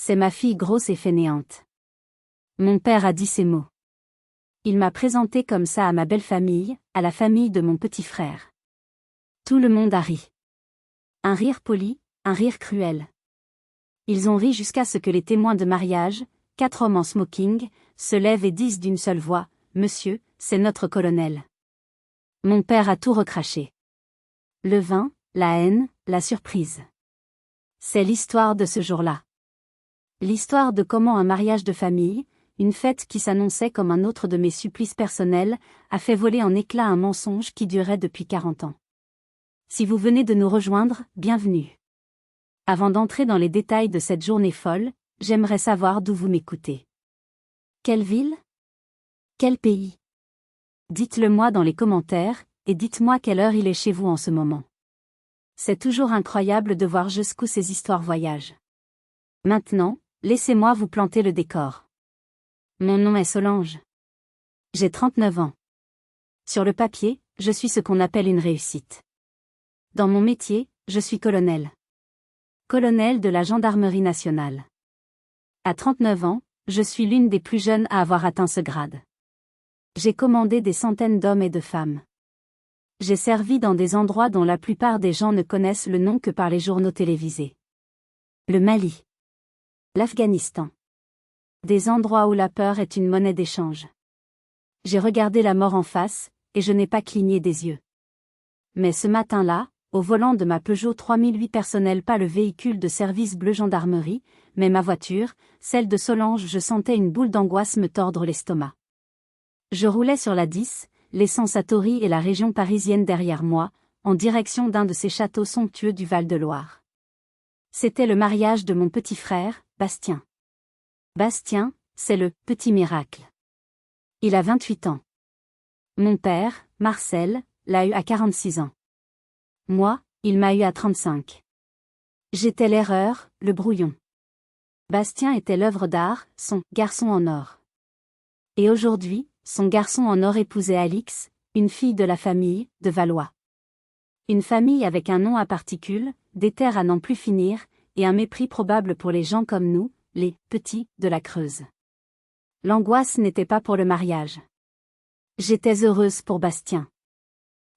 C'est ma fille grosse et fainéante. Mon père a dit ces mots. Il m'a présenté comme ça à ma belle famille, à la famille de mon petit frère. Tout le monde a ri. Un rire poli, un rire cruel. Ils ont ri jusqu'à ce que les témoins de mariage, 4 hommes en smoking, se lèvent et disent d'une seule voix, « Monsieur, c'est notre colonel. » Mon père a tout recraché. Le vin, la haine, la surprise. C'est l'histoire de ce jour-là. L'histoire de comment un mariage de famille, une fête qui s'annonçait comme un autre de mes supplices personnels, a fait voler en éclats un mensonge qui durait depuis 40 ans. Si vous venez de nous rejoindre, bienvenue. Avant d'entrer dans les détails de cette journée folle, j'aimerais savoir d'où vous m'écoutez. Quelle ville? Quel pays? Dites-le moi dans les commentaires, et dites-moi quelle heure il est chez vous en ce moment. C'est toujours incroyable de voir jusqu'où ces histoires voyagent. Maintenant, laissez-moi vous planter le décor. Mon nom est Solange. J'ai 39 ans. Sur le papier, je suis ce qu'on appelle une réussite. Dans mon métier, je suis colonel. Colonel de la Gendarmerie nationale. À 39 ans, je suis l'une des plus jeunes à avoir atteint ce grade. J'ai commandé des centaines d'hommes et de femmes. J'ai servi dans des endroits dont la plupart des gens ne connaissent le nom que par les journaux télévisés. Le Mali. L'Afghanistan. Des endroits où la peur est une monnaie d'échange. J'ai regardé la mort en face, et je n'ai pas cligné des yeux. Mais ce matin-là, au volant de ma Peugeot 3008 personnelle, pas le véhicule de service bleu gendarmerie, mais ma voiture, celle de Solange, je sentais une boule d'angoisse me tordre l'estomac. Je roulais sur la 10, laissant Satori et la région parisienne derrière moi, en direction d'un de ces châteaux somptueux du Val-de-Loire. C'était le mariage de mon petit frère, Bastien. Bastien, c'est le « petit miracle ». Il a 28 ans. Mon père, Marcel, l'a eu à 46 ans. Moi, il m'a eu à 35. J'étais l'erreur, le brouillon. Bastien était l'œuvre d'art, son « garçon en or ». Et aujourd'hui, son garçon en or épousait Alix, une fille de la famille, de Valois. Une famille avec un nom à particules, des terres à n'en plus finir, et un mépris probable pour les gens comme nous, les « petits » de la Creuse. L'angoisse n'était pas pour le mariage. J'étais heureuse pour Bastien.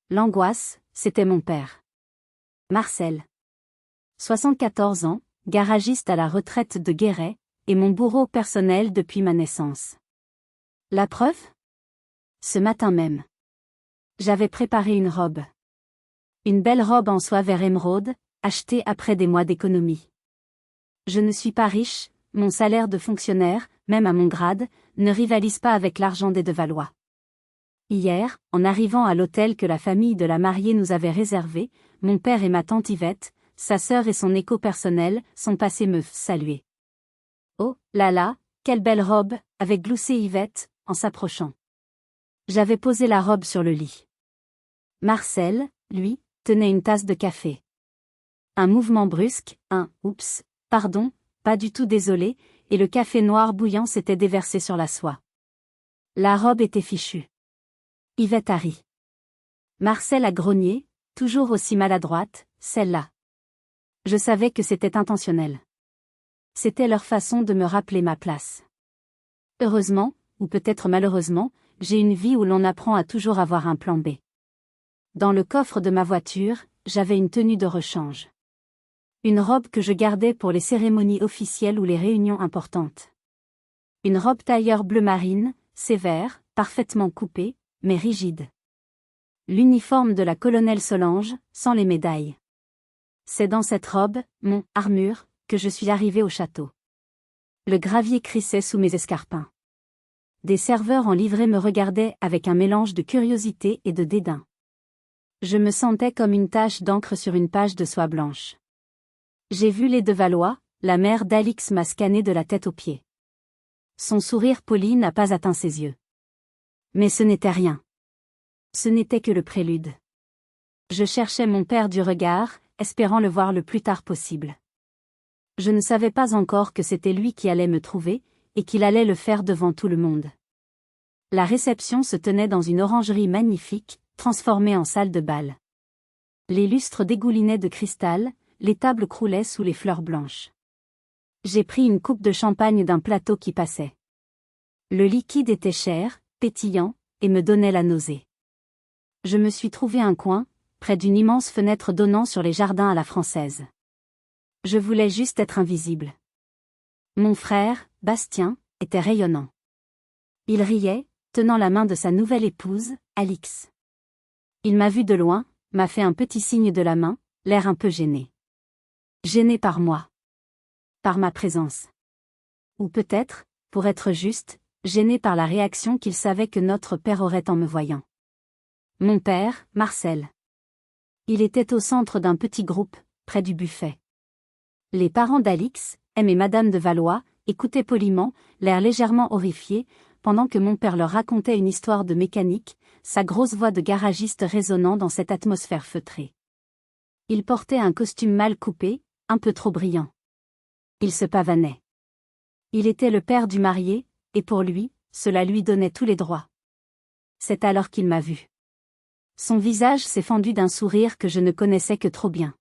L'angoisse, c'était mon père. Marcel. 74 ans, garagiste à la retraite de Guéret, et mon bourreau personnel depuis ma naissance. La preuve? Ce matin même. J'avais préparé une robe. Une belle robe en soie vert émeraude, achetée après des mois d'économie. Je ne suis pas riche, mon salaire de fonctionnaire, même à mon grade, ne rivalise pas avec l'argent des de Valois. Hier, en arrivant à l'hôtel que la famille de la mariée nous avait réservé, mon père et ma tante Yvette, sa sœur et son écho personnel, sont passés me saluer. Oh, là là, quelle belle robe, avait gloussé Yvette, en s'approchant. J'avais posé la robe sur le lit. Marcel, lui, tenait une tasse de café. Un mouvement brusque, un « oups, pardon, pas du tout désolé », et le café noir bouillant s'était déversé sur la soie. La robe était fichue. Yvette a ri. Marcel a grogné, toujours aussi maladroite, celle-là. Je savais que c'était intentionnel. C'était leur façon de me rappeler ma place. Heureusement, ou peut-être malheureusement, j'ai une vie où l'on apprend à toujours avoir un plan B. Dans le coffre de ma voiture, j'avais une tenue de rechange. Une robe que je gardais pour les cérémonies officielles ou les réunions importantes. Une robe tailleur bleu marine, sévère, parfaitement coupée, mais rigide. L'uniforme de la colonelle Solange, sans les médailles. C'est dans cette robe, mon « armure », que je suis arrivée au château. Le gravier crissait sous mes escarpins. Des serveurs en livrée me regardaient avec un mélange de curiosité et de dédain. Je me sentais comme une tache d'encre sur une page de soie blanche. J'ai vu les de Valois, la mère d'Alix m'a scanné de la tête aux pieds. Son sourire poli n'a pas atteint ses yeux. Mais ce n'était rien. Ce n'était que le prélude. Je cherchais mon père du regard, espérant le voir le plus tard possible. Je ne savais pas encore que c'était lui qui allait me trouver, et qu'il allait le faire devant tout le monde. La réception se tenait dans une orangerie magnifique, transformée en salle de bal. Les lustres dégoulinaient de cristal, les tables croulaient sous les fleurs blanches. J'ai pris une coupe de champagne d'un plateau qui passait. Le liquide était cher, pétillant, et me donnait la nausée. Je me suis trouvé un coin, près d'une immense fenêtre donnant sur les jardins à la française. Je voulais juste être invisible. Mon frère, Bastien, était rayonnant. Il riait, tenant la main de sa nouvelle épouse, Alix. Il m'a vu de loin, m'a fait un petit signe de la main, l'air un peu gêné. Gêné par moi. Par ma présence. Ou peut-être, pour être juste, gêné par la réaction qu'il savait que notre père aurait en me voyant. Mon père, Marcel. Il était au centre d'un petit groupe, près du buffet. Les parents d'Alix, M et Madame de Valois, écoutaient poliment, l'air légèrement horrifié, pendant que mon père leur racontait une histoire de mécanique, sa grosse voix de garagiste résonnant dans cette atmosphère feutrée. Il portait un costume mal coupé, un peu trop brillant. Il se pavanait. Il était le père du marié, et pour lui, cela lui donnait tous les droits. C'est alors qu'il m'a vu. Son visage s'est fendu d'un sourire que je ne connaissais que trop bien.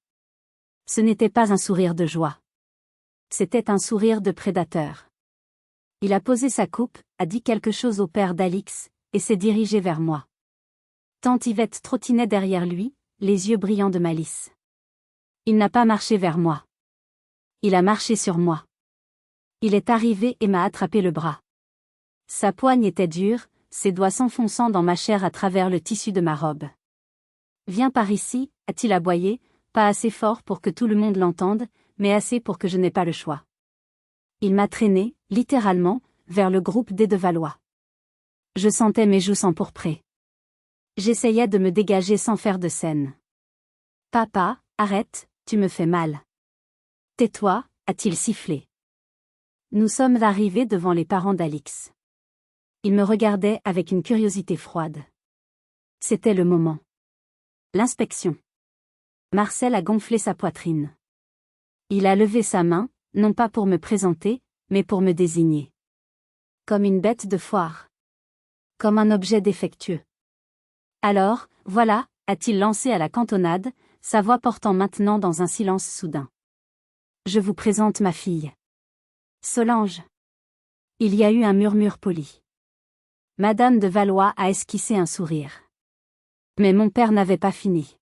Ce n'était pas un sourire de joie. C'était un sourire de prédateur. Il a posé sa coupe, a dit quelque chose au père d'Alix, et s'est dirigé vers moi. Tante Yvette trottinait derrière lui, les yeux brillants de malice. Il n'a pas marché vers moi. Il a marché sur moi. Il est arrivé et m'a attrapé le bras. Sa poigne était dure, ses doigts s'enfonçant dans ma chair à travers le tissu de ma robe. Viens par ici, a-t-il aboyé, pas assez fort pour que tout le monde l'entende, mais assez pour que je n'ai pas le choix. Il m'a traîné, littéralement, vers le groupe des de Valois. Je sentais mes joues s'empourprer. J'essayais de me dégager sans faire de scène. Papa, arrête, tu me fais mal. Tais-toi, a-t-il sifflé. Nous sommes arrivés devant les parents d'Alix. Ils me regardaient avec une curiosité froide. C'était le moment. L'inspection. Marcel a gonflé sa poitrine. Il a levé sa main, non pas pour me présenter, mais pour me désigner. Comme une bête de foire. Comme un objet défectueux. Alors, voilà, a-t-il lancé à la cantonade, sa voix portant maintenant dans un silence soudain. Je vous présente ma fille. Solange. Il y a eu un murmure poli. Madame de Valois a esquissé un sourire. Mais mon père n'avait pas fini.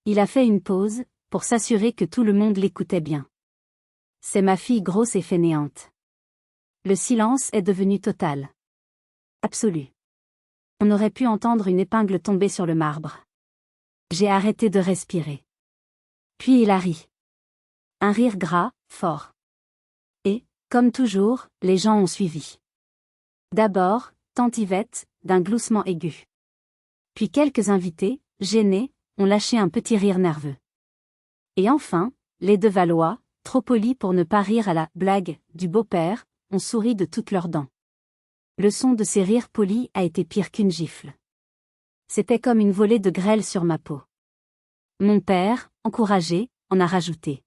Il a fait une pause, pour s'assurer que tout le monde l'écoutait bien. C'est ma fille grosse et fainéante. Le silence est devenu total. Absolu. On aurait pu entendre une épingle tomber sur le marbre. J'ai arrêté de respirer. Puis il a ri. Un rire gras, fort. Et, comme toujours, les gens ont suivi. D'abord, tante Yvette, d'un gloussement aigu. Puis quelques invités, gênés, ont lâché un petit rire nerveux. Et enfin, les de Valois, trop polis pour ne pas rire à la blague du beau-père, ont souri de toutes leurs dents. Le son de ces rires polis a été pire qu'une gifle. C'était comme une volée de grêle sur ma peau. Mon père, encouragé, en a rajouté.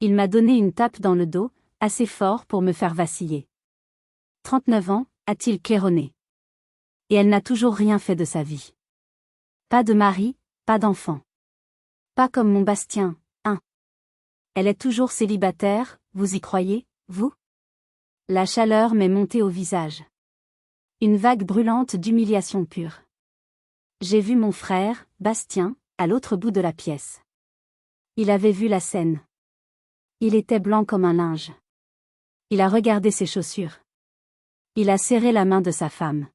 Il m'a donné une tape dans le dos, assez fort pour me faire vaciller. 39 ans, a-t-il claironné. Et elle n'a toujours rien fait de sa vie. Pas de mari, pas d'enfant. Pas comme mon Bastien, hein. Elle est toujours célibataire, vous y croyez, vous? La chaleur m'est montée au visage. Une vague brûlante d'humiliation pure. J'ai vu mon frère, Bastien, à l'autre bout de la pièce. Il avait vu la scène. Il était blanc comme un linge. Il a regardé ses chaussures. Il a serré la main de sa femme.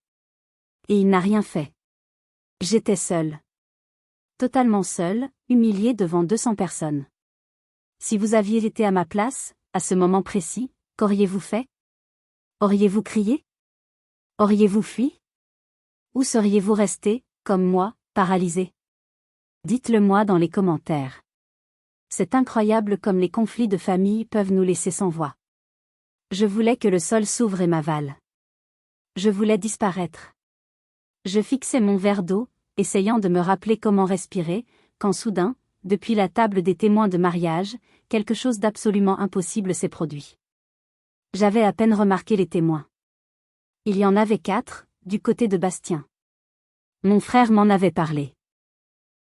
Et il n'a rien fait. J'étais seule. Totalement seule, humiliée devant 200 personnes. Si vous aviez été à ma place, à ce moment précis, qu'auriez-vous fait? Auriez-vous crié? Auriez-vous fui? Ou seriez-vous resté, comme moi, paralysé? Dites-le-moi dans les commentaires. C'est incroyable comme les conflits de famille peuvent nous laisser sans voix. Je voulais que le sol s'ouvre et m'avale. Je voulais disparaître. Je fixais mon verre d'eau, essayant de me rappeler comment respirer, quand soudain, depuis la table des témoins de mariage, quelque chose d'absolument impossible s'est produit. J'avais à peine remarqué les témoins. Il y en avait 4, du côté de Bastien. Mon frère m'en avait parlé.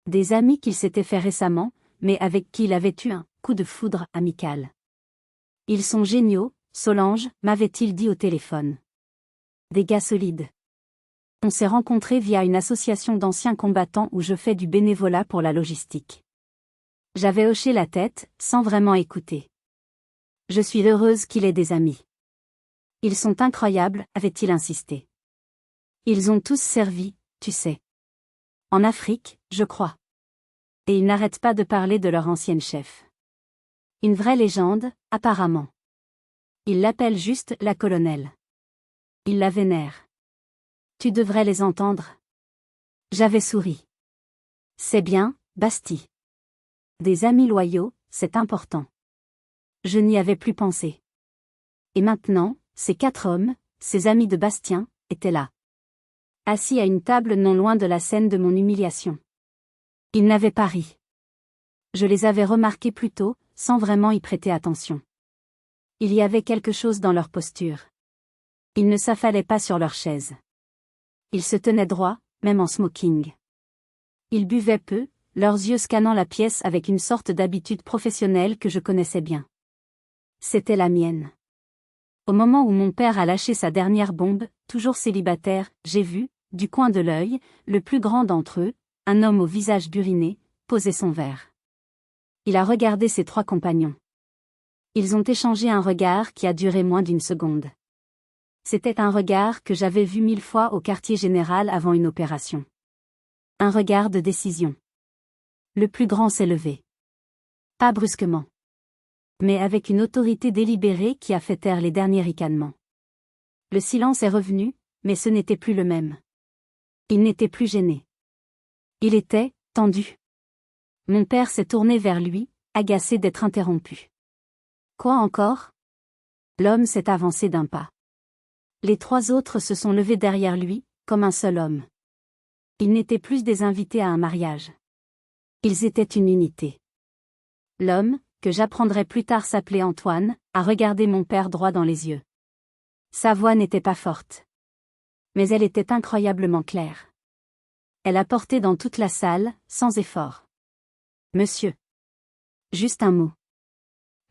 Des amis qu'il s'était fait récemment, mais avec qui il avait eu un coup de foudre amical. Ils sont géniaux, Solange, m'avait-il dit au téléphone. Des gars solides. On s'est rencontrés via une association d'anciens combattants où je fais du bénévolat pour la logistique. J'avais hoché la tête, sans vraiment écouter. Je suis heureuse qu'il ait des amis. Ils sont incroyables, avait-il insisté. Ils ont tous servi, tu sais. En Afrique, je crois. Et ils n'arrêtent pas de parler de leur ancienne chef. Une vraie légende, apparemment. Ils l'appellent juste la colonelle. Ils la vénèrent. Tu devrais les entendre. J'avais souri. C'est bien, Basti. Des amis loyaux, c'est important. Je n'y avais plus pensé. Et maintenant, ces 4 hommes, ces amis de Bastien, étaient là. Assis à une table non loin de la scène de mon humiliation. Ils n'avaient pas ri. Je les avais remarqués plus tôt, sans vraiment y prêter attention. Il y avait quelque chose dans leur posture. Ils ne s'affalaient pas sur leur chaise. Ils se tenaient droit, même en smoking. Ils buvaient peu, leurs yeux scannant la pièce avec une sorte d'habitude professionnelle que je connaissais bien. C'était la mienne. Au moment où mon père a lâché sa dernière bombe, toujours célibataire, j'ai vu, du coin de l'œil, le plus grand d'entre eux, un homme au visage buriné, poser son verre. Il a regardé ses 3 compagnons. Ils ont échangé un regard qui a duré moins d'1 seconde. C'était un regard que j'avais vu 1000 fois au quartier général avant une opération. Un regard de décision. Le plus grand s'est levé. Pas brusquement. Mais avec une autorité délibérée qui a fait taire les derniers ricanements. Le silence est revenu, mais ce n'était plus le même. Il n'était plus gêné. Il était tendu. Mon père s'est tourné vers lui, agacé d'être interrompu. Quoi encore? L'homme s'est avancé d'un pas. Les 3 autres se sont levés derrière lui, comme un seul homme. Ils n'étaient plus des invités à un mariage. Ils étaient une unité. L'homme, que j'apprendrai plus tard s'appelait Antoine, a regardé mon père droit dans les yeux. Sa voix n'était pas forte. Mais elle était incroyablement claire. Elle a porté dans toute la salle, sans effort. Monsieur. Juste un mot.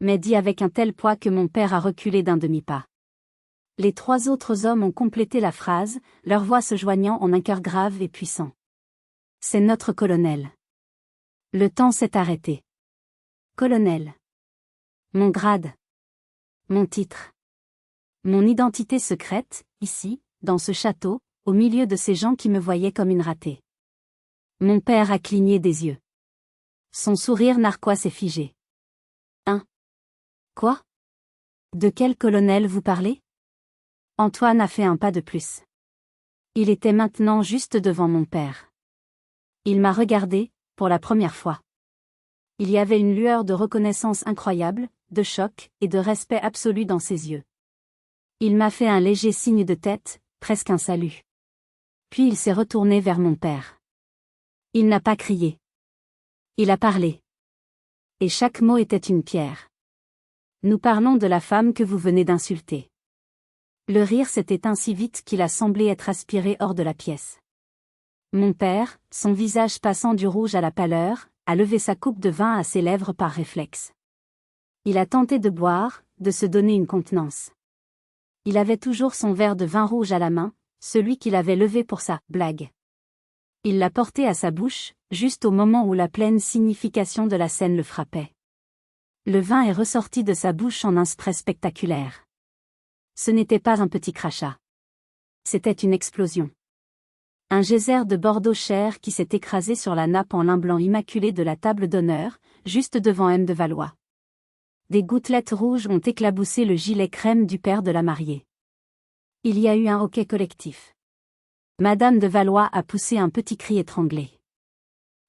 Mais dit avec un tel poids que mon père a reculé d'un demi-pas. Les 3 autres hommes ont complété la phrase, leur voix se joignant en un chœur grave et puissant. C'est notre colonel. Le temps s'est arrêté. Colonel. Mon grade. Mon titre. Mon identité secrète, ici, dans ce château, au milieu de ces gens qui me voyaient comme une ratée. Mon père a cligné des yeux. Son sourire narquois s'est figé. Hein? Quoi? De quel colonel vous parlez? Antoine a fait un pas de plus. Il était maintenant juste devant mon père. Il m'a regardé, pour la première fois. Il y avait une lueur de reconnaissance incroyable, de choc et de respect absolu dans ses yeux. Il m'a fait un léger signe de tête, presque un salut. Puis il s'est retourné vers mon père. Il n'a pas crié. Il a parlé. Et chaque mot était une pierre. Nous parlons de la femme que vous venez d'insulter. Le rire s'est éteint si vite qu'il a semblé être aspiré hors de la pièce. Mon père, son visage passant du rouge à la pâleur, a levé sa coupe de vin à ses lèvres par réflexe. Il a tenté de boire, de se donner une contenance. Il avait toujours son verre de vin rouge à la main, celui qu'il avait levé pour sa blague. Il l'a porté à sa bouche, juste au moment où la pleine signification de la scène le frappait. Le vin est ressorti de sa bouche en un spray spectaculaire. Ce n'était pas un petit crachat. C'était une explosion. Un geyser de Bordeaux cher qui s'est écrasé sur la nappe en lin blanc immaculé de la table d'honneur, juste devant M. de Valois. Des gouttelettes rouges ont éclaboussé le gilet crème du père de la mariée. Il y a eu un hoquet collectif. Madame de Valois a poussé un petit cri étranglé.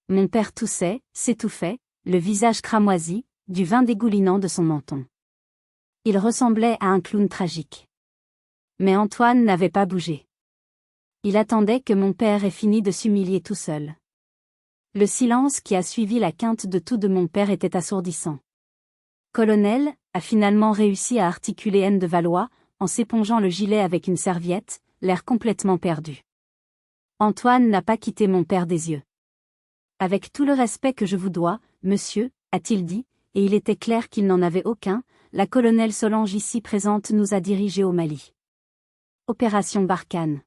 Mon père toussait, s'étouffait, le visage cramoisi, du vin dégoulinant de son menton. Il ressemblait à un clown tragique. Mais Antoine n'avait pas bougé. Il attendait que mon père ait fini de s'humilier tout seul. Le silence qui a suivi la quinte de tout de mon père était assourdissant. Colonel, a finalement réussi à articuler N. de Valois, en s'épongeant le gilet avec une serviette, l'air complètement perdu. Antoine n'a pas quitté mon père des yeux. Avec tout le respect que je vous dois, monsieur, a-t-il dit, et il était clair qu'il n'en avait aucun, la colonelle Solange ici présente nous a dirigés au Mali. Opération Barkhane.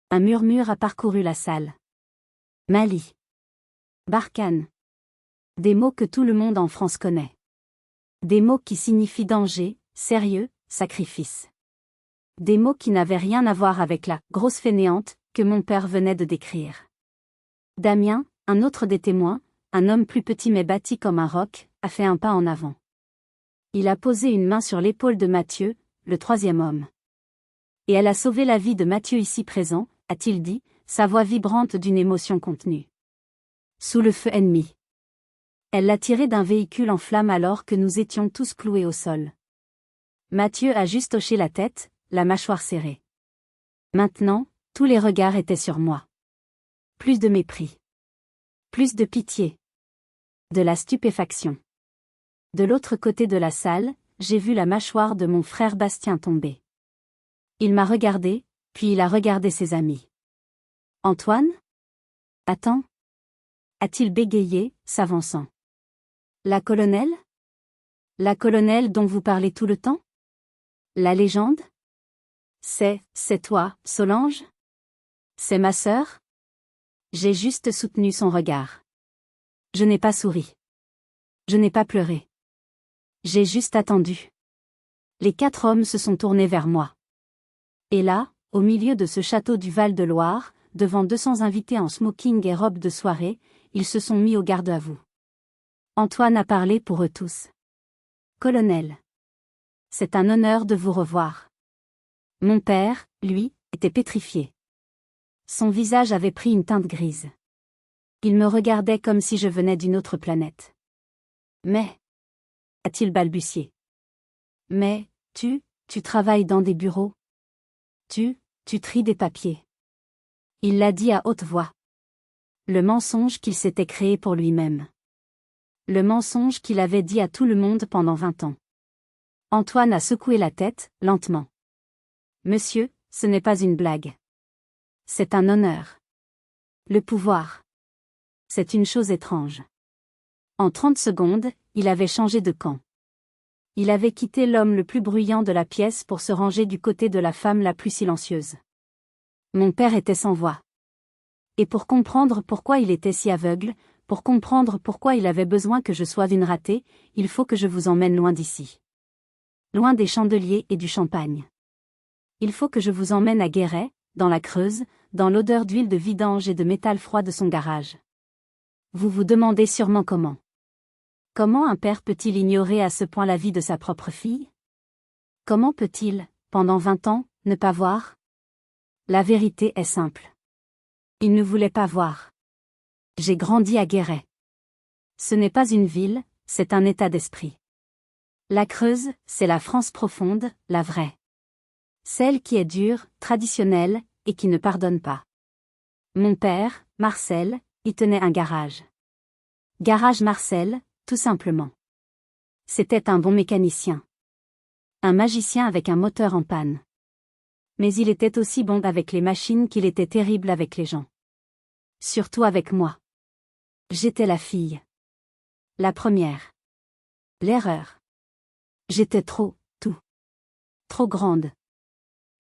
Un murmure a parcouru la salle. Mali. Barkhane. Des mots que tout le monde en France connaît. Des mots qui signifient danger, sérieux, sacrifice. Des mots qui n'avaient rien à voir avec la « grosse fainéante » que mon père venait de décrire. Damien, un autre des témoins, un homme plus petit mais bâti comme un roc, a fait un pas en avant. Il a posé une main sur l'épaule de Mathieu, le troisième homme. Et elle a sauvé la vie de Mathieu ici présent, a-t-il dit, sa voix vibrante d'une émotion contenue. Sous le feu ennemi. Elle l'a tiré d'un véhicule en flammes alors que nous étions tous cloués au sol. Mathieu a juste hoché la tête, la mâchoire serrée. Maintenant, tous les regards étaient sur moi. Plus de mépris. Plus de pitié. De la stupéfaction. De l'autre côté de la salle, j'ai vu la mâchoire de mon frère Bastien tomber. Il m'a regardé, puis il a regardé ses amis. Antoine ? Attends ? A-t-il bégayé, s'avançant. La colonelle ? La colonelle dont vous parlez tout le temps ? La légende ? C'est toi, Solange ? C'est ma sœur ? J'ai juste soutenu son regard. Je n'ai pas souri. Je n'ai pas pleuré. J'ai juste attendu. Les 4 hommes se sont tournés vers moi. Et là, au milieu de ce château du Val-de-Loire, devant 200 invités en smoking et robe de soirée, ils se sont mis au garde à vous. Antoine a parlé pour eux tous. Colonel. C'est un honneur de vous revoir. Mon père, lui, était pétrifié. Son visage avait pris une teinte grise. Il me regardait comme si je venais d'une autre planète. Mais, a-t-il balbutié. Mais, tu travailles dans des bureaux. Tu tries des papiers. Il l'a dit à haute voix. Le mensonge qu'il s'était créé pour lui-même. Le mensonge qu'il avait dit à tout le monde pendant 20 ans. Antoine a secoué la tête, lentement. Monsieur, ce n'est pas une blague. C'est un honneur. Le pouvoir. C'est une chose étrange. En 30 secondes, il avait changé de camp. Il avait quitté l'homme le plus bruyant de la pièce pour se ranger du côté de la femme la plus silencieuse. Mon père était sans voix. Et pour comprendre pourquoi il était si aveugle, pour comprendre pourquoi il avait besoin que je sois une ratée, il faut que je vous emmène loin d'ici. Loin des chandeliers et du champagne. Il faut que je vous emmène à Guéret, dans la Creuse, dans l'odeur d'huile de vidange et de métal froid de son garage. Vous vous demandez sûrement comment. Comment un père peut-il ignorer à ce point la vie de sa propre fille ? Comment peut-il, pendant 20 ans, ne pas voir ? La vérité est simple. Il ne voulait pas voir. J'ai grandi à Guéret. Ce n'est pas une ville, c'est un état d'esprit. La Creuse, c'est la France profonde, la vraie. Celle qui est dure, traditionnelle, et qui ne pardonne pas. Mon père, Marcel, y tenait un garage. Garage Marcel, tout simplement. C'était un bon mécanicien. Un magicien avec un moteur en panne. Mais il était aussi bon avec les machines qu'il était terrible avec les gens. Surtout avec moi. J'étais la fille. La première. L'erreur. J'étais tout. Trop grande.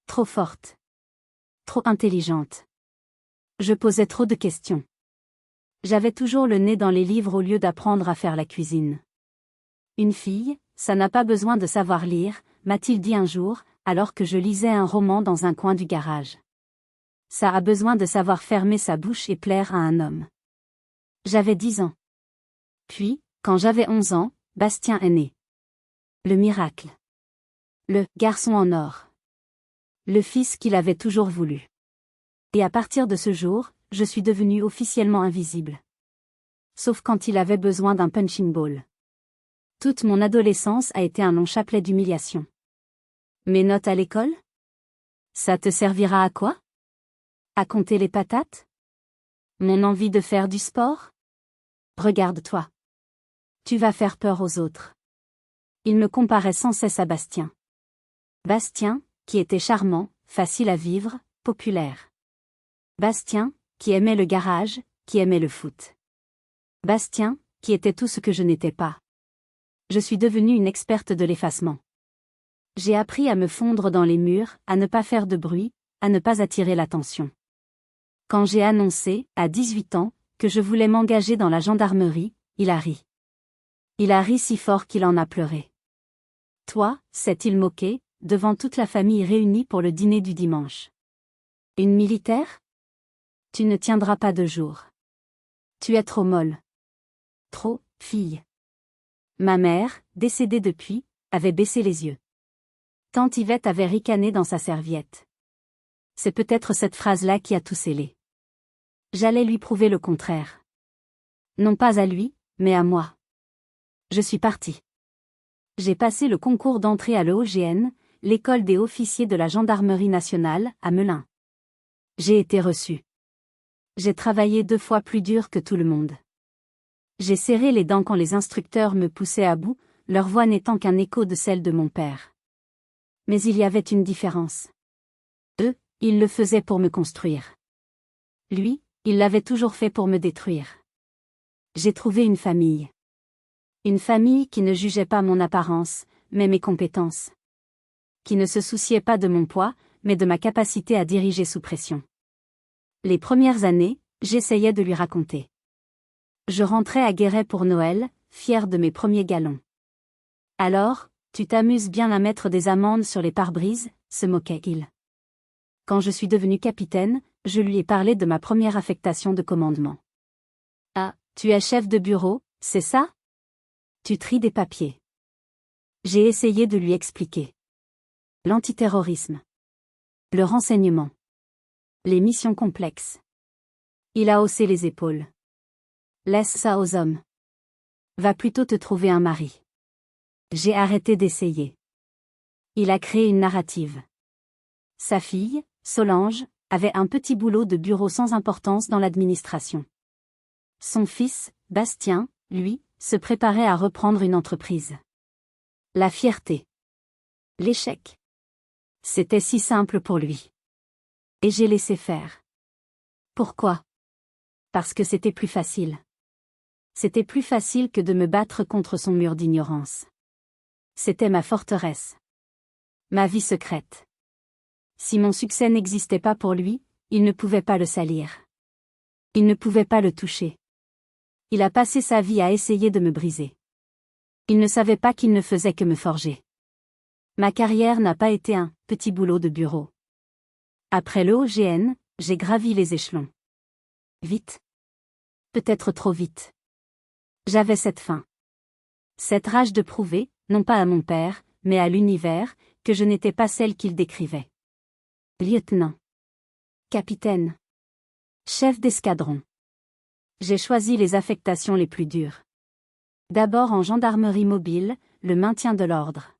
Trop forte. Trop intelligente. Je posais trop de questions. J'avais toujours le nez dans les livres au lieu d'apprendre à faire la cuisine. Une fille, ça n'a pas besoin de savoir lire, m'a-t-il dit un jour, alors que je lisais un roman dans un coin du garage. Ça a besoin de savoir fermer sa bouche et plaire à un homme. J'avais 10 ans. Puis, quand j'avais 11 ans, Bastien est né. Le miracle. Le garçon en or. Le fils qu'il avait toujours voulu. Et à partir de ce jour, je suis devenue officiellement invisible. Sauf quand il avait besoin d'un punching ball. Toute mon adolescence a été un long chapelet d'humiliation. Mes notes à l'école ? Ça te servira à quoi ? À compter les patates ? Mon envie de faire du sport ? Regarde-toi. Tu vas faire peur aux autres. Il me comparait sans cesse à Bastien. Bastien, qui était charmant, facile à vivre, populaire. Bastien, qui aimait le garage, qui aimait le foot. Bastien, qui était tout ce que je n'étais pas. Je suis devenue une experte de l'effacement. J'ai appris à me fondre dans les murs, à ne pas faire de bruit, à ne pas attirer l'attention. Quand j'ai annoncé, à 18 ans, que je voulais m'engager dans la gendarmerie, il a ri. Il a ri si fort qu'il en a pleuré. Toi, s'est-il moqué, devant toute la famille réunie pour le dîner du dimanche. Une militaire? Tu ne tiendras pas 2 jours. Tu es trop molle. Trop, fille. Ma mère, décédée depuis, avait baissé les yeux. Tante Yvette avait ricané dans sa serviette. C'est peut-être cette phrase-là qui a tout scellé. J'allais lui prouver le contraire. Non pas à lui, mais à moi. Je suis partie. J'ai passé le concours d'entrée à l'EOGN, l'école des officiers de la gendarmerie nationale, à Melun. J'ai été reçue. J'ai travaillé 2 fois plus dur que tout le monde. J'ai serré les dents quand les instructeurs me poussaient à bout, leur voix n'étant qu'un écho de celle de mon père. Mais il y avait une différence. Eux, ils le faisaient pour me construire. Lui, il l'avait toujours fait pour me détruire. J'ai trouvé une famille. Une famille qui ne jugeait pas mon apparence, mais mes compétences. Qui ne se souciait pas de mon poids, mais de ma capacité à diriger sous pression. Les premières années, j'essayais de lui raconter. Je rentrais à Guéret pour Noël, fière de mes premiers galons. Alors, tu t'amuses bien à mettre des amendes sur les pare-brises, se moquait-il. Quand je suis devenue capitaine, je lui ai parlé de ma première affectation de commandement. Ah, tu es chef de bureau, c'est ça? Tu tries des papiers. J'ai essayé de lui expliquer. L'antiterrorisme. Le renseignement. Les missions complexes. Il a haussé les épaules. Laisse ça aux hommes. Va plutôt te trouver un mari. J'ai arrêté d'essayer. Il a créé une narrative. Sa fille, Solange, avait un petit boulot de bureau sans importance dans l'administration. Son fils, Bastien, lui, se préparait à reprendre une entreprise. La fierté. L'échec. C'était si simple pour lui. Et j'ai laissé faire. Pourquoi? Parce que c'était plus facile. C'était plus facile que de me battre contre son mur d'ignorance. C'était ma forteresse. Ma vie secrète. Si mon succès n'existait pas pour lui, il ne pouvait pas le salir. Il ne pouvait pas le toucher. Il a passé sa vie à essayer de me briser. Il ne savait pas qu'il ne faisait que me forger. Ma carrière n'a pas été un petit boulot de bureau. Après l'EOGN, j'ai gravi les échelons. Vite. Peut-être trop vite. J'avais cette faim. Cette rage de prouver, non pas à mon père, mais à l'univers, que je n'étais pas celle qu'il décrivait. Lieutenant. Capitaine. Chef d'escadron. J'ai choisi les affectations les plus dures. D'abord en gendarmerie mobile, le maintien de l'ordre.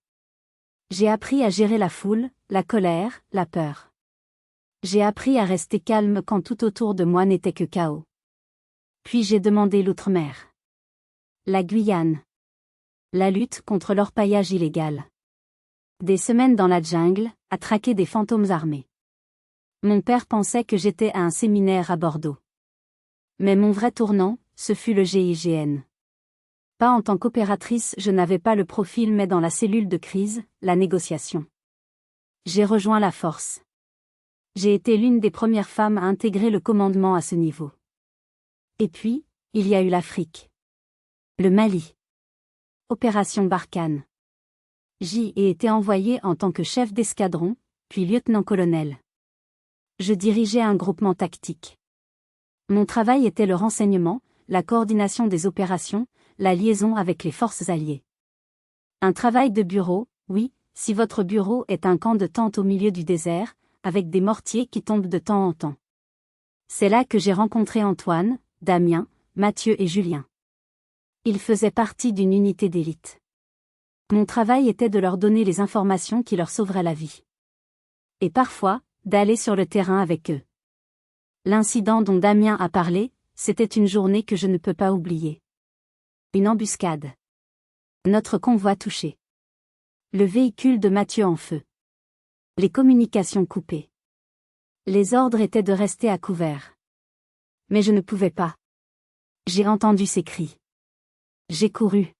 J'ai appris à gérer la foule, la colère, la peur. J'ai appris à rester calme quand tout autour de moi n'était que chaos. Puis j'ai demandé l'outre-mer. La Guyane. La lutte contre l'orpaillage illégal. Des semaines dans la jungle, à traquer des fantômes armés. Mon père pensait que j'étais à un séminaire à Bordeaux. Mais mon vrai tournant, ce fut le GIGN. Pas en tant qu'opératrice, je n'avais pas le profil, mais dans la cellule de crise, la négociation. J'ai rejoint la force. J'ai été l'une des premières femmes à intégrer le commandement à ce niveau. Et puis, il y a eu l'Afrique. Le Mali. Opération Barkhane. J'y ai été envoyé en tant que chef d'escadron, puis lieutenant-colonel. Je dirigeais un groupement tactique. Mon travail était le renseignement, la coordination des opérations, la liaison avec les forces alliées. Un travail de bureau, oui, si votre bureau est un camp de tente au milieu du désert, avec des mortiers qui tombent de temps en temps. C'est là que j'ai rencontré Antoine, Damien, Mathieu et Julien. Ils faisaient partie d'une unité d'élite. Mon travail était de leur donner les informations qui leur sauveraient la vie. Et parfois, d'aller sur le terrain avec eux. L'incident dont Damien a parlé, c'était une journée que je ne peux pas oublier. Une embuscade. Notre convoi touché. Le véhicule de Mathieu en feu. Les communications coupées. Les ordres étaient de rester à couvert. Mais je ne pouvais pas. J'ai entendu ses cris. J'ai couru.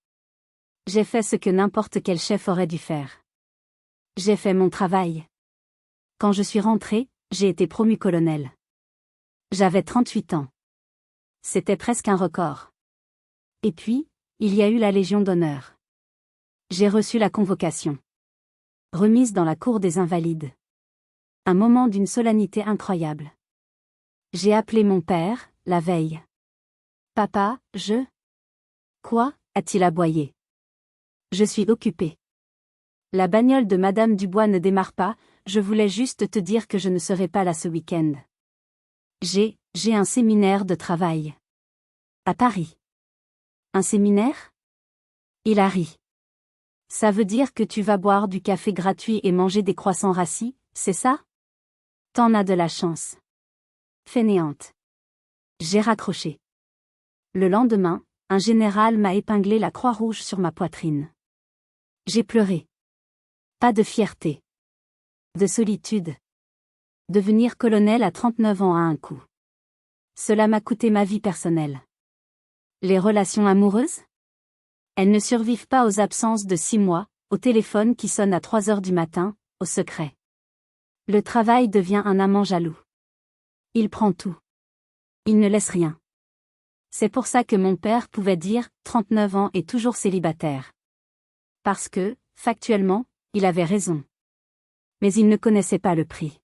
J'ai fait ce que n'importe quel chef aurait dû faire. J'ai fait mon travail. Quand je suis rentré, j'ai été promu colonel. J'avais 38 ans. C'était presque un record. Et puis, il y a eu la Légion d'honneur. J'ai reçu la convocation. Remise dans la cour des Invalides. Un moment d'une solennité incroyable. J'ai appelé mon père, la veille. Papa, je... Quoi, a-t-il aboyé. Je suis occupé. La bagnole de Madame Dubois ne démarre pas, je voulais juste te dire que je ne serai pas là ce week-end. J'ai un séminaire de travail. À Paris. Un séminaire? Il a ri. Ça veut dire que tu vas boire du café gratuit et manger des croissants rassis, c'est ça? T'en as de la chance. Fainéante. J'ai raccroché. Le lendemain, un général m'a épinglé la croix rouge sur ma poitrine. J'ai pleuré. Pas de fierté. De solitude. Devenir colonel à 39 ans a un coût. Cela m'a coûté ma vie personnelle. Les relations amoureuses? Elles ne survivent pas aux absences de 6 mois, au téléphone qui sonne à 3 heures du matin, au secret. Le travail devient un amant jaloux. Il prend tout. Il ne laisse rien. C'est pour ça que mon père pouvait dire 39 ans et toujours célibataire. Parce que, factuellement, il avait raison. Mais il ne connaissait pas le prix.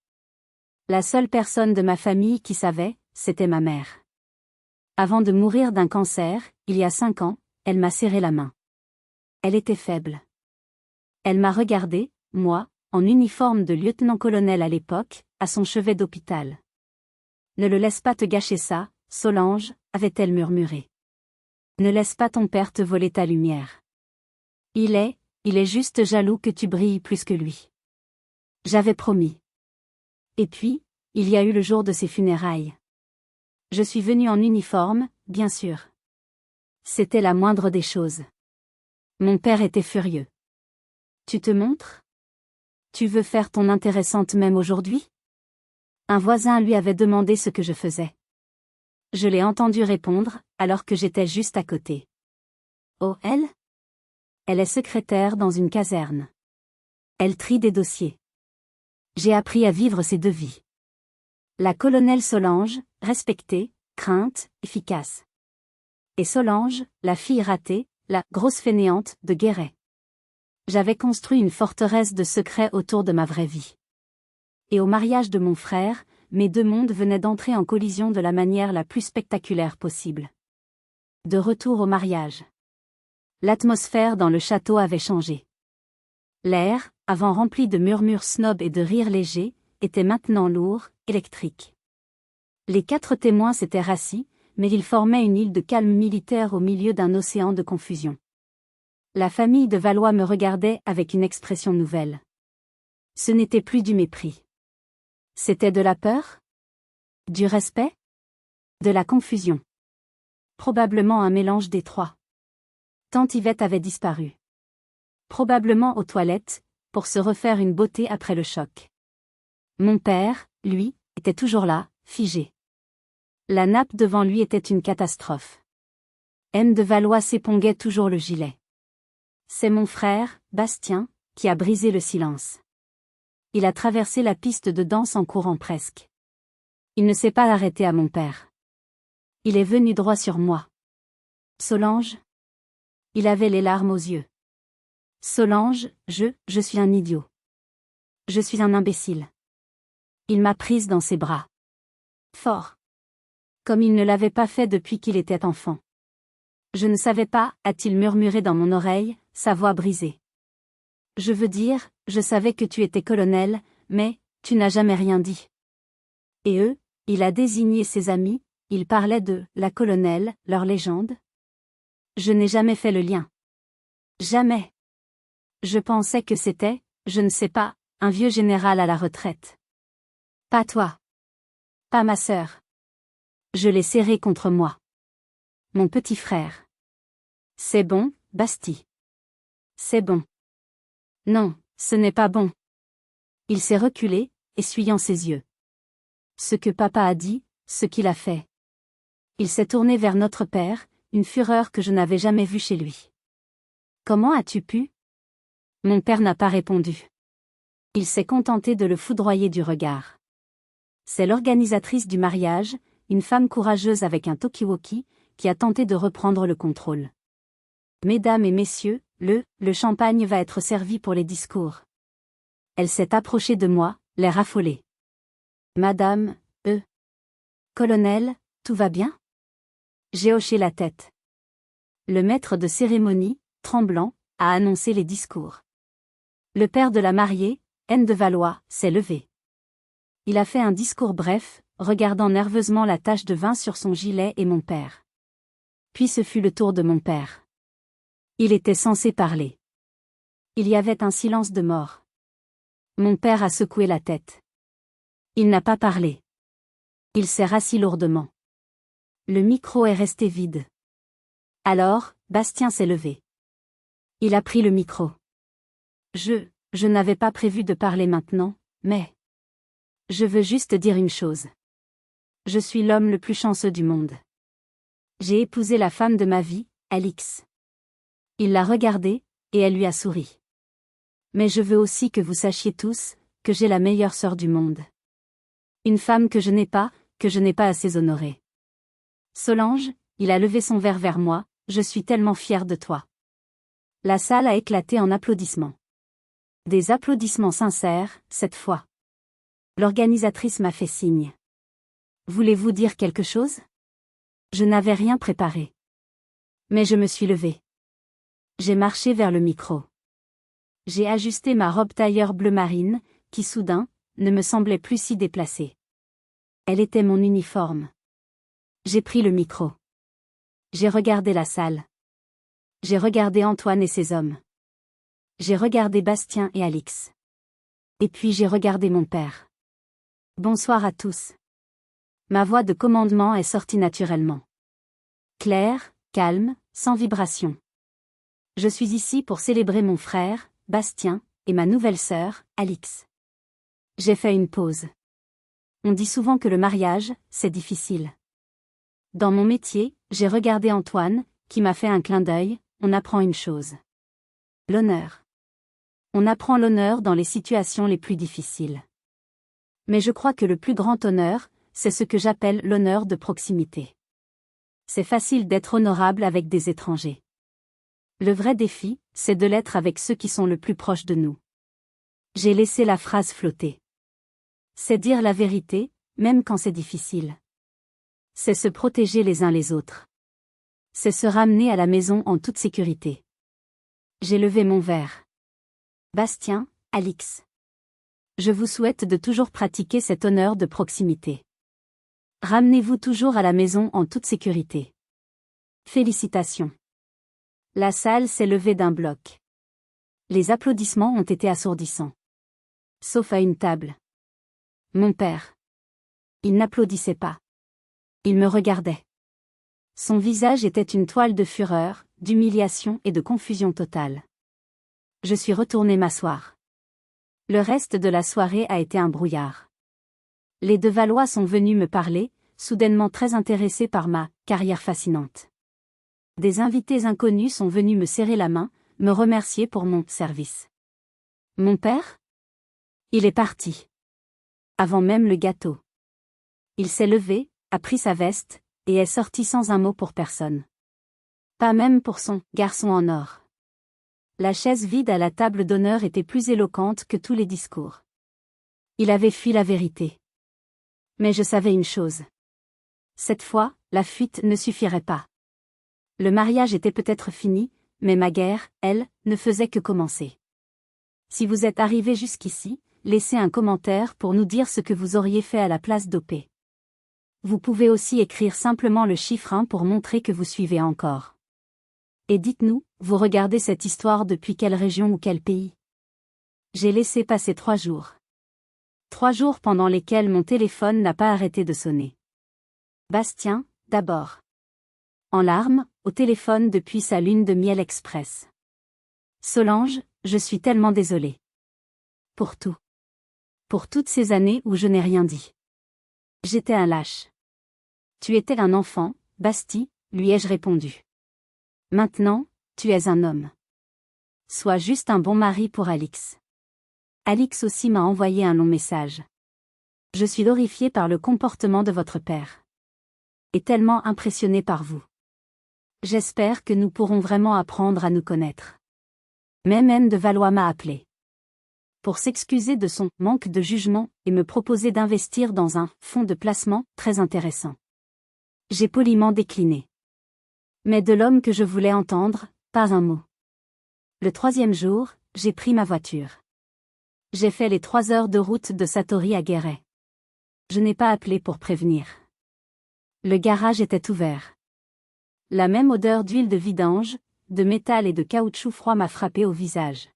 La seule personne de ma famille qui savait, c'était ma mère. Avant de mourir d'un cancer, il y a 5 ans, elle m'a serré la main. Elle était faible. Elle m'a regardé, moi, en uniforme de lieutenant-colonel à l'époque, à son chevet d'hôpital. Ne le laisse pas te gâcher ça, Solange, avait-elle murmuré. Ne laisse pas ton père te voler ta lumière. Il est juste jaloux que tu brilles plus que lui. J'avais promis. Et puis, il y a eu le jour de ses funérailles. Je suis venue en uniforme, bien sûr. C'était la moindre des choses. Mon père était furieux. Tu te montres? Tu veux faire ton intéressante même aujourd'hui? Un voisin lui avait demandé ce que je faisais. Je l'ai entendu répondre, alors que j'étais juste à côté. Oh, elle? Elle est secrétaire dans une caserne. Elle trie des dossiers. J'ai appris à vivre ces deux vies. La colonelle Solange, respectée, crainte, efficace. Et Solange, la fille ratée, la grosse fainéante de Guéret. J'avais construit une forteresse de secrets autour de ma vraie vie. Et au mariage de mon frère, mes deux mondes venaient d'entrer en collision de la manière la plus spectaculaire possible. De retour au mariage. L'atmosphère dans le château avait changé. L'air, avant rempli de murmures snobs et de rires légers, était maintenant lourd, électrique. Les 4 témoins s'étaient rassis, mais ils formaient une île de calme militaire au milieu d'un océan de confusion. La famille de Valois me regardait avec une expression nouvelle. Ce n'était plus du mépris. C'était de la peur? Du respect? De la confusion. Probablement un mélange des trois. Tante Yvette avait disparu. Probablement aux toilettes, pour se refaire une beauté après le choc. Mon père, lui, était toujours là, figé. La nappe devant lui était une catastrophe. M. de Valois s'éponguait toujours le gilet. C'est mon frère, Bastien, qui a brisé le silence. Il a traversé la piste de danse en courant presque. Il ne s'est pas arrêté à mon père. Il est venu droit sur moi. Solange? Il avait les larmes aux yeux. Solange, je suis un idiot. Je suis un imbécile. Il m'a prise dans ses bras. Fort. Comme il ne l'avait pas fait depuis qu'il était enfant. Je ne savais pas, a-t-il murmuré dans mon oreille, sa voix brisée. Je veux dire, je savais que tu étais colonel, mais, tu n'as jamais rien dit. Et eux, il a désigné ses amis, il parlait de la colonelle, leur légende. Je n'ai jamais fait le lien. Jamais. Je pensais que c'était, je ne sais pas, un vieux général à la retraite. Pas toi. Pas ma sœur. Je l'ai serré contre moi. Mon petit frère. C'est bon, Basti. C'est bon. Non, ce n'est pas bon. Il s'est reculé, essuyant ses yeux. Ce que papa a dit, ce qu'il a fait. Il s'est tourné vers notre père, une fureur que je n'avais jamais vue chez lui. Comment as-tu pu? Mon père n'a pas répondu. Il s'est contenté de le foudroyer du regard. C'est l'organisatrice du mariage, une femme courageuse avec un talkie-walkie, qui a tenté de reprendre le contrôle. Mesdames et messieurs, le champagne va être servi pour les discours. Elle s'est approchée de moi, l'air affolé. Madame, colonel, tout va bien? J'ai hoché la tête. Le maître de cérémonie, tremblant, a annoncé les discours. Le père de la mariée, N de Valois, s'est levé. Il a fait un discours bref, regardant nerveusement la tache de vin sur son gilet et mon père. Puis ce fut le tour de mon père. Il était censé parler. Il y avait un silence de mort. Mon père a secoué la tête. Il n'a pas parlé. Il s'est rassis lourdement. Le micro est resté vide. Alors, Bastien s'est levé. Il a pris le micro. Je n'avais pas prévu de parler maintenant, mais... Je veux juste dire une chose. Je suis l'homme le plus chanceux du monde. J'ai épousé la femme de ma vie, Alix. Il l'a regardée, et elle lui a souri. Mais je veux aussi que vous sachiez tous, que j'ai la meilleure sœur du monde. Une femme que je n'ai pas assez honorée. Solange, il a levé son verre vers moi, je suis tellement fier de toi. La salle a éclaté en applaudissements. Des applaudissements sincères, cette fois. L'organisatrice m'a fait signe. Voulez-vous dire quelque chose? Je n'avais rien préparé. Mais je me suis levée. J'ai marché vers le micro. J'ai ajusté ma robe tailleur bleu marine, qui soudain, ne me semblait plus si déplacée. Elle était mon uniforme. J'ai pris le micro. J'ai regardé la salle. J'ai regardé Antoine et ses hommes. J'ai regardé Bastien et Alix. Et puis j'ai regardé mon père. Bonsoir à tous. Ma voix de commandement est sortie naturellement. Claire, calme, sans vibration. Je suis ici pour célébrer mon frère, Bastien, et ma nouvelle sœur, Alix. J'ai fait une pause. On dit souvent que le mariage, c'est difficile. Dans mon métier, j'ai regardé Antoine, qui m'a fait un clin d'œil, on apprend une chose. L'honneur. On apprend l'honneur dans les situations les plus difficiles. Mais je crois que le plus grand honneur, c'est ce que j'appelle l'honneur de proximité. C'est facile d'être honorable avec des étrangers. Le vrai défi, c'est de l'être avec ceux qui sont le plus proches de nous. J'ai laissé la phrase flotter. C'est dire la vérité, même quand c'est difficile. C'est se protéger les uns les autres. C'est se ramener à la maison en toute sécurité. J'ai levé mon verre. Bastien, Alix. Je vous souhaite de toujours pratiquer cet honneur de proximité. Ramenez-vous toujours à la maison en toute sécurité. Félicitations. La salle s'est levée d'un bloc. Les applaudissements ont été assourdissants. Sauf à une table. Mon père. Il n'applaudissait pas. Il me regardait. Son visage était une toile de fureur, d'humiliation et de confusion totale. Je suis retournée m'asseoir. Le reste de la soirée a été un brouillard. Les de Valois sont venus me parler, soudainement très intéressés par ma carrière fascinante. Des invités inconnus sont venus me serrer la main, me remercier pour mon service. Mon père? Il est parti. Avant même le gâteau. Il s'est levé, a pris sa veste, et est sorti sans un mot pour personne. Pas même pour son garçon en or. La chaise vide à la table d'honneur était plus éloquente que tous les discours. Il avait fui la vérité. Mais je savais une chose. Cette fois, la fuite ne suffirait pas. Le mariage était peut-être fini, mais ma guerre, elle, ne faisait que commencer. Si vous êtes arrivé jusqu'ici, laissez un commentaire pour nous dire ce que vous auriez fait à la place d'OP. Vous pouvez aussi écrire simplement le chiffre 1 pour montrer que vous suivez encore. Et dites-nous, vous regardez cette histoire depuis quelle région ou quel pays? J'ai laissé passer 3 jours. 3 jours pendant lesquels mon téléphone n'a pas arrêté de sonner. Bastien, d'abord. En larmes, au téléphone depuis sa lune de miel express. Solange, je suis tellement désolée. Pour tout. Pour toutes ces années où je n'ai rien dit. J'étais un lâche. Tu étais un enfant, Basti, lui ai-je répondu. Maintenant, tu es un homme. Sois juste un bon mari pour Alix. Alix aussi m'a envoyé un long message. Je suis horrifiée par le comportement de votre père. Et tellement impressionnée par vous. J'espère que nous pourrons vraiment apprendre à nous connaître. Même Anne de Valois m'a appelé. Pour s'excuser de son manque de jugement et me proposer d'investir dans un fonds de placement très intéressant. J'ai poliment décliné. Mais de l'homme que je voulais entendre, pas un mot. Le 3e jour, j'ai pris ma voiture. J'ai fait les 3 heures de route de Satori à Guéret. Je n'ai pas appelé pour prévenir. Le garage était ouvert. La même odeur d'huile de vidange, de métal et de caoutchouc froid m'a frappé au visage.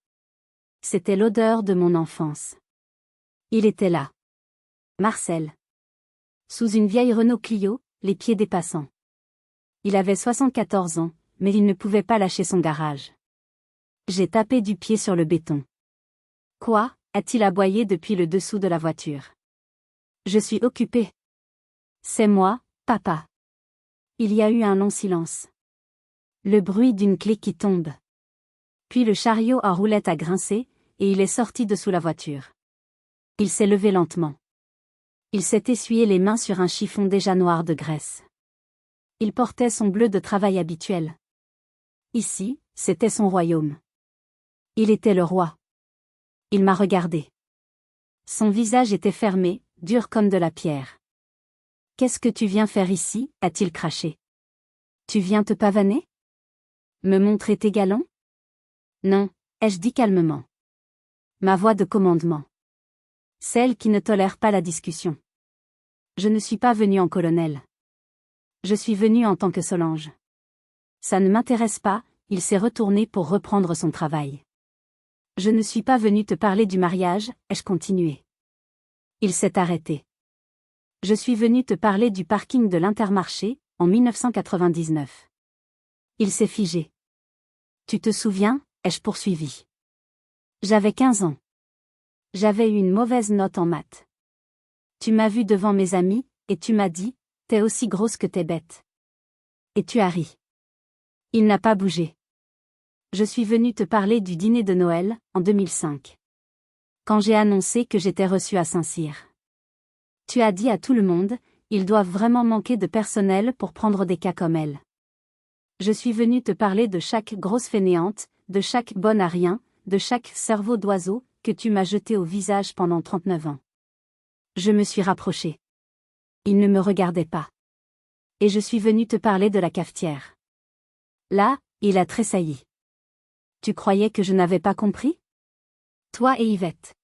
C'était l'odeur de mon enfance. Il était là. Marcel. Sous une vieille Renault Clio, les pieds dépassants. Il avait 74 ans, mais il ne pouvait pas lâcher son garage. J'ai tapé du pied sur le béton. Quoi, a-t-il aboyé depuis le dessous de la voiture. Je suis occupé. C'est moi, papa. Il y a eu un long silence. Le bruit d'une clé qui tombe. Puis le chariot à roulette a grincé, et il est sorti de sous la voiture. Il s'est levé lentement. Il s'est essuyé les mains sur un chiffon déjà noir de graisse. Il portait son bleu de travail habituel. Ici, c'était son royaume. Il était le roi. Il m'a regardé. Son visage était fermé, dur comme de la pierre. « Qu'est-ce que tu viens faire ici » a-t-il craché. « Tu viens te pavaner ? Me montrer tes galons ? Non, ai-je dit calmement. Ma voix de commandement. Celle qui ne tolère pas la discussion. Je ne suis pas venue en colonel. Je suis venue en tant que Solange. Ça ne m'intéresse pas, il s'est retourné pour reprendre son travail. Je ne suis pas venue te parler du mariage, ai-je continué. Il s'est arrêté. Je suis venue te parler du parking de l'Intermarché, en 1999. Il s'est figé. Tu te souviens, ai-je poursuivi. J'avais 15 ans. J'avais eu une mauvaise note en maths. Tu m'as vu devant mes amis, et tu m'as dit, t'es aussi grosse que t'es bête. Et tu as ri. Il n'a pas bougé. Je suis venue te parler du dîner de Noël, en 2005. Quand j'ai annoncé que j'étais reçue à Saint-Cyr. Tu as dit à tout le monde, ils doivent vraiment manquer de personnel pour prendre des cas comme elle. Je suis venue te parler de chaque grosse fainéante, de chaque bonne à rien, de chaque cerveau d'oiseau, que tu m'as jeté au visage pendant 39 ans. Je me suis rapprochée. Il ne me regardait pas. Et je suis venue te parler de la cafetière. Là, il a tressailli. Tu croyais que je n'avais pas compris ? Toi et Yvette.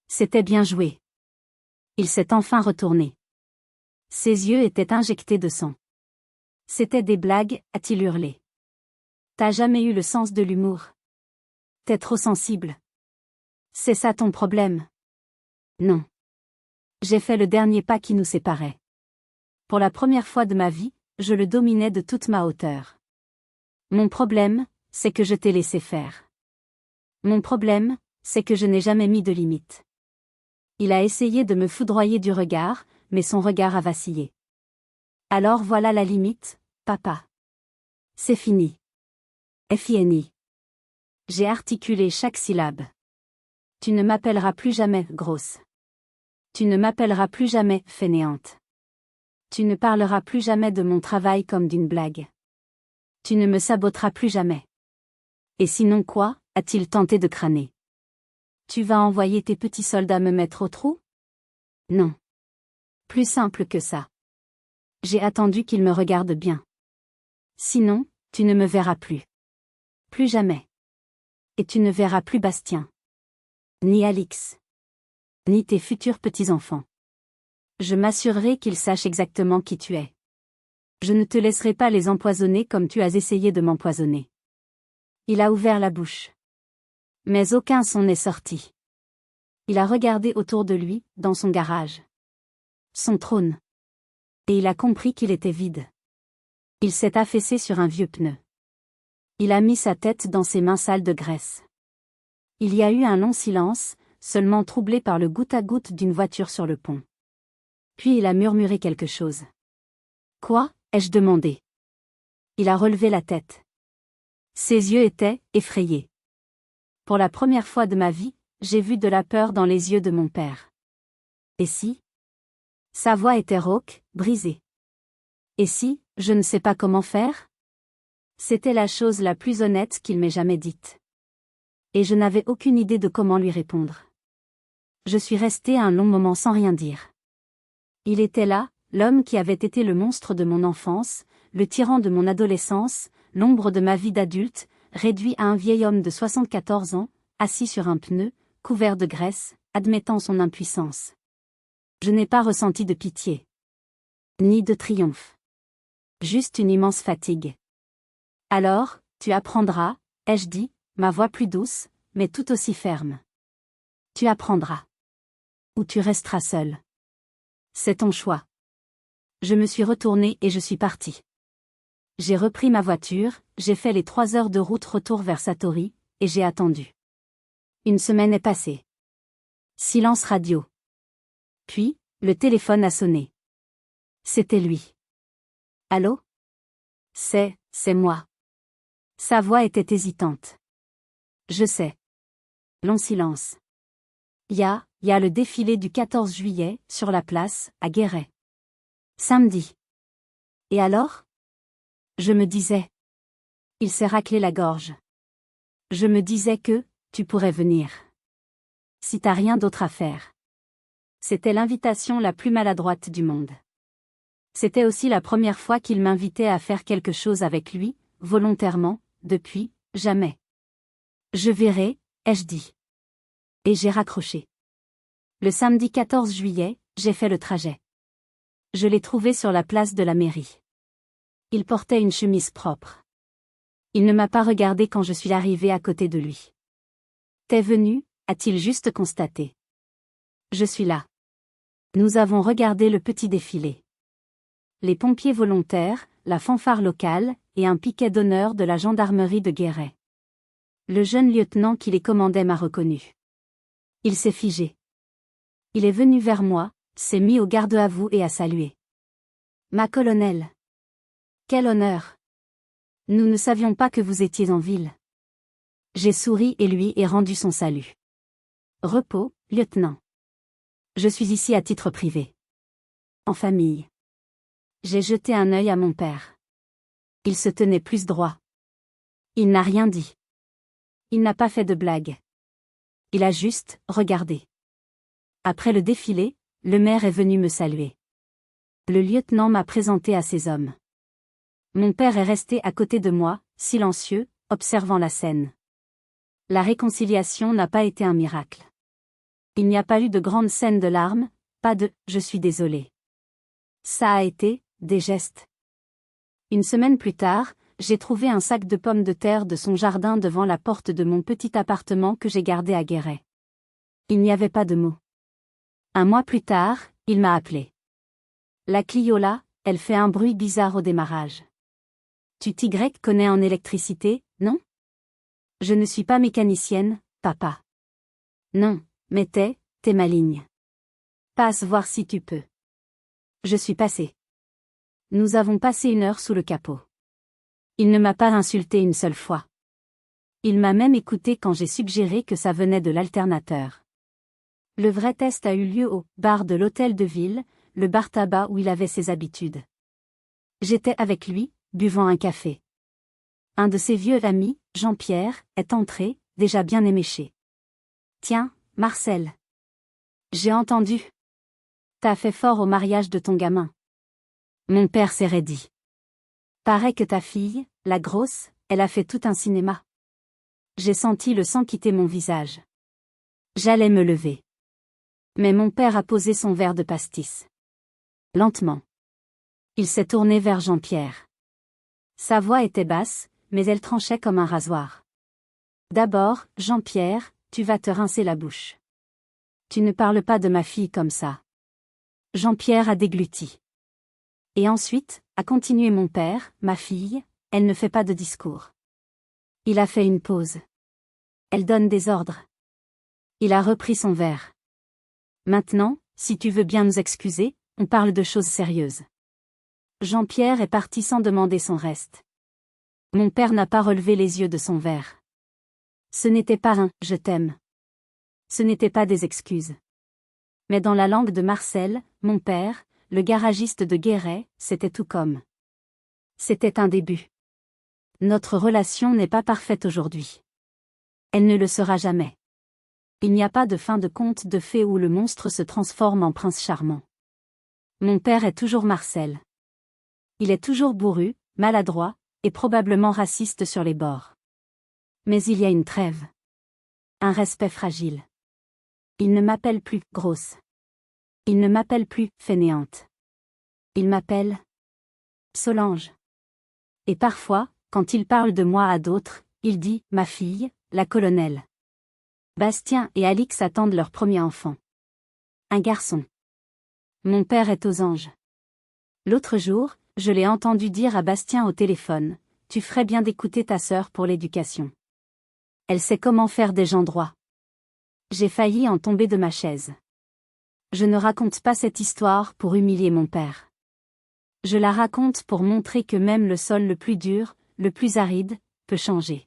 C'était bien joué. Il s'est enfin retourné. Ses yeux étaient injectés de sang. C'était des blagues, a-t-il hurlé. T'as jamais eu le sens de l'humour. T'es trop sensible. C'est ça ton problème. Non. J'ai fait le dernier pas qui nous séparait. Pour la première fois de ma vie, je le dominais de toute ma hauteur. Mon problème, c'est que je t'ai laissé faire. Mon problème, c'est que je n'ai jamais mis de limite. Il a essayé de me foudroyer du regard, mais son regard a vacillé. Alors voilà la limite, papa. C'est fini. Fini. J'ai articulé chaque syllabe. Tu ne m'appelleras plus jamais grosse. Tu ne m'appelleras plus jamais fainéante. Tu ne parleras plus jamais de mon travail comme d'une blague. Tu ne me saboteras plus jamais. Et sinon quoi, a-t-il tenté de crâner. Tu vas envoyer tes petits soldats me mettre au trou ? Non. Plus simple que ça. J'ai attendu qu'il me regarde bien. Sinon, tu ne me verras plus. Plus jamais. Et tu ne verras plus Bastien. Ni Alix. Ni tes futurs petits-enfants. Je m'assurerai qu'ils sachent exactement qui tu es. Je ne te laisserai pas les empoisonner comme tu as essayé de m'empoisonner. Il a ouvert la bouche. Mais aucun son n'est sorti. Il a regardé autour de lui, dans son garage. Son trône. Et il a compris qu'il était vide. Il s'est affaissé sur un vieux pneu. Il a mis sa tête dans ses mains sales de graisse. Il y a eu un long silence, seulement troublé par le goutte-à-goutte d'une voiture sur le pont. Puis il a murmuré quelque chose. Quoi ? Ai-je demandé. Il a relevé la tête. Ses yeux étaient effrayés. Pour la première fois de ma vie, j'ai vu de la peur dans les yeux de mon père. Et si? Sa voix était rauque, brisée. Et si, je ne sais pas comment faire? C'était la chose la plus honnête qu'il m'ait jamais dite. Et je n'avais aucune idée de comment lui répondre. Je suis restée un long moment sans rien dire. Il était là, l'homme qui avait été le monstre de mon enfance, le tyran de mon adolescence, l'ombre de ma vie d'adulte, réduit à un vieil homme de 74 ans, assis sur un pneu, couvert de graisse, admettant son impuissance. Je n'ai pas ressenti de pitié. Ni de triomphe. Juste une immense fatigue. Alors, tu apprendras, ai-je dit, ma voix plus douce, mais tout aussi ferme. Tu apprendras. Ou tu resteras seul. C'est ton choix. Je me suis retournée et je suis partie. J'ai repris ma voiture, j'ai fait les 3 heures de route retour vers Satori, et j'ai attendu. Une semaine est passée. Silence radio. Puis, le téléphone a sonné. C'était lui. Allô? C'est moi. Sa voix était hésitante. Je sais. Long silence. Y a le défilé du 14 juillet, sur la place, à Guéret. Samedi. Et alors? Je me disais. Il s'est raclé la gorge. Je me disais que, tu pourrais venir. Si t'as rien d'autre à faire. C'était l'invitation la plus maladroite du monde. C'était aussi la première fois qu'il m'invitait à faire quelque chose avec lui, volontairement, depuis, jamais. Je verrai, ai-je dit. Et j'ai raccroché. Le samedi 14 juillet, j'ai fait le trajet. Je l'ai trouvé sur la place de la mairie. Il portait une chemise propre. Il ne m'a pas regardé quand je suis arrivée à côté de lui. T'es venu, a-t-il juste constaté. Je suis là. Nous avons regardé le petit défilé. Les pompiers volontaires, la fanfare locale, et un piquet d'honneur de la gendarmerie de Guéret. Le jeune lieutenant qui les commandait m'a reconnu. Il s'est figé. Il est venu vers moi, s'est mis au garde à vous et a salué. Ma colonelle. Quel honneur. Nous ne savions pas que vous étiez en ville. J'ai souri et lui ai rendu son salut. Repos, lieutenant. Je suis ici à titre privé. En famille. J'ai jeté un œil à mon père. Il se tenait plus droit. Il n'a rien dit. Il n'a pas fait de blague. Il a juste regardé. Après le défilé, le maire est venu me saluer. Le lieutenant m'a présenté à ses hommes. Mon père est resté à côté de moi, silencieux, observant la scène. La réconciliation n'a pas été un miracle. Il n'y a pas eu de grande scène de larmes, pas de « je suis désolé ». Ça a été des gestes. Une semaine plus tard, j'ai trouvé un sac de pommes de terre de son jardin devant la porte de mon petit appartement que j'ai gardé à Guéret. Il n'y avait pas de mots. Un mois plus tard, il m'a appelé. La Clio là, elle fait un bruit bizarre au démarrage. Tu t'y connais en électricité, non? Je ne suis pas mécanicienne, papa. Non, mais t'es maligne. Passe voir si tu peux. Je suis passé. Nous avons passé 1 heure sous le capot. Il ne m'a pas insulté une seule fois. Il m'a même écouté quand j'ai suggéré que ça venait de l'alternateur. Le vrai test a eu lieu au bar de l'hôtel de ville, le bar tabac où il avait ses habitudes. J'étais avec lui, buvant un café. Un de ses vieux amis, Jean-Pierre, est entré, déjà bien éméché. Tiens, Marcel. J'ai entendu. T'as fait fort au mariage de ton gamin. Mon père s'est raidi. Paraît que ta fille, la grosse, elle a fait tout un cinéma. J'ai senti le sang quitter mon visage. J'allais me lever. Mais mon père a posé son verre de pastis. Lentement. Il s'est tourné vers Jean-Pierre. Sa voix était basse, mais elle tranchait comme un rasoir. D'abord, Jean-Pierre, tu vas te rincer la bouche. Tu ne parles pas de ma fille comme ça. Jean-Pierre a dégluti. Et ensuite, a continué mon père, ma fille, elle ne fait pas de discours. Il a fait une pause. Elle donne des ordres. Il a repris son verre. Maintenant, si tu veux bien nous excuser, on parle de choses sérieuses. Jean-Pierre est parti sans demander son reste. Mon père n'a pas relevé les yeux de son verre. Ce n'était pas un « je t'aime ». Ce n'était pas des excuses. Mais dans la langue de Marcel, mon père, le garagiste de Guéret, c'était tout comme. C'était un début. Notre relation n'est pas parfaite aujourd'hui. Elle ne le sera jamais. Il n'y a pas de fin de conte de fées où le monstre se transforme en prince charmant. Mon père est toujours Marcel. Il est toujours bourru, maladroit, et probablement raciste sur les bords. Mais il y a une trêve. Un respect fragile. Il ne m'appelle plus « grosse ». Il ne m'appelle plus « fainéante ». Il m'appelle « Solange ». Et parfois, quand il parle de moi à d'autres, il dit « ma fille, la colonelle ». Bastien et Alix attendent leur premier enfant. Un garçon. Mon père est aux anges. L'autre jour, je l'ai entendu dire à Bastien au téléphone, « Tu ferais bien d'écouter ta sœur pour l'éducation. Elle sait comment faire des gens droits. » J'ai failli en tomber de ma chaise. Je ne raconte pas cette histoire pour humilier mon père. Je la raconte pour montrer que même le sol le plus dur, le plus aride, peut changer.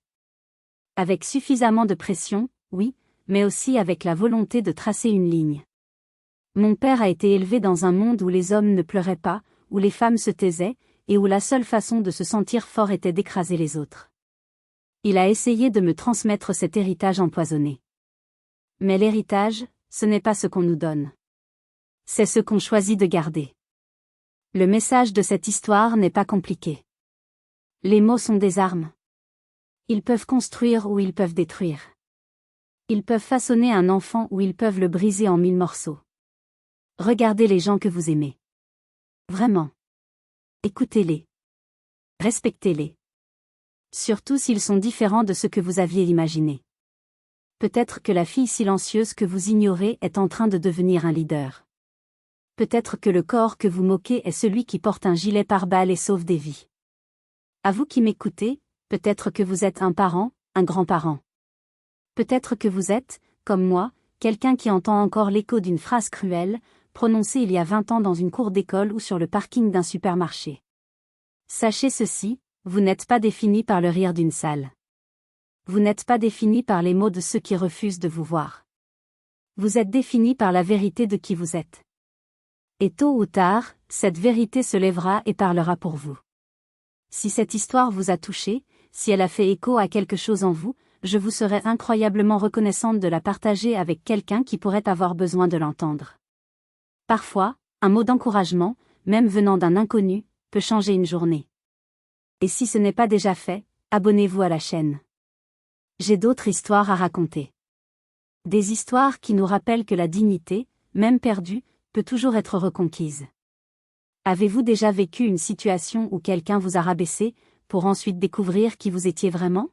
Avec suffisamment de pression, oui, mais aussi avec la volonté de tracer une ligne. Mon père a été élevé dans un monde où les hommes ne pleuraient pas, où les femmes se taisaient, et où la seule façon de se sentir fort était d'écraser les autres. Il a essayé de me transmettre cet héritage empoisonné. Mais l'héritage, ce n'est pas ce qu'on nous donne. C'est ce qu'on choisit de garder. Le message de cette histoire n'est pas compliqué. Les mots sont des armes. Ils peuvent construire ou ils peuvent détruire. Ils peuvent façonner un enfant ou ils peuvent le briser en 1000 morceaux. Regardez les gens que vous aimez. Vraiment. Écoutez-les. Respectez-les. Surtout s'ils sont différents de ce que vous aviez imaginé. Peut-être que la fille silencieuse que vous ignorez est en train de devenir un leader. Peut-être que le corps que vous moquez est celui qui porte un gilet pare-balles et sauve des vies. À vous qui m'écoutez, peut-être que vous êtes un parent, un grand-parent. Peut-être que vous êtes, comme moi, quelqu'un qui entend encore l'écho d'une phrase cruelle, prononcée il y a 20 ans dans une cour d'école ou sur le parking d'un supermarché. Sachez ceci, vous n'êtes pas défini par le rire d'une salle. Vous n'êtes pas défini par les mots de ceux qui refusent de vous voir. Vous êtes défini par la vérité de qui vous êtes. Et tôt ou tard, cette vérité se lèvera et parlera pour vous. Si cette histoire vous a touché, si elle a fait écho à quelque chose en vous, je vous serais incroyablement reconnaissante de la partager avec quelqu'un qui pourrait avoir besoin de l'entendre. Parfois, un mot d'encouragement, même venant d'un inconnu, peut changer une journée. Et si ce n'est pas déjà fait, abonnez-vous à la chaîne. J'ai d'autres histoires à raconter. Des histoires qui nous rappellent que la dignité, même perdue, peut toujours être reconquise. Avez-vous déjà vécu une situation où quelqu'un vous a rabaissé, pour ensuite découvrir qui vous étiez vraiment?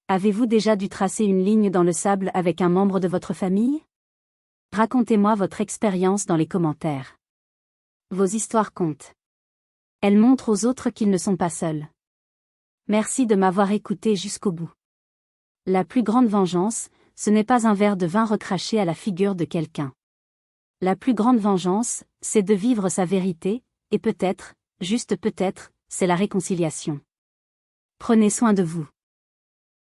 Avez-vous déjà dû tracer une ligne dans le sable avec un membre de votre famille? Racontez-moi votre expérience dans les commentaires. Vos histoires comptent. Elles montrent aux autres qu'ils ne sont pas seuls. Merci de m'avoir écouté jusqu'au bout. La plus grande vengeance, ce n'est pas un verre de vin recraché à la figure de quelqu'un. La plus grande vengeance, c'est de vivre sa vérité, et peut-être, juste peut-être, c'est la réconciliation. Prenez soin de vous.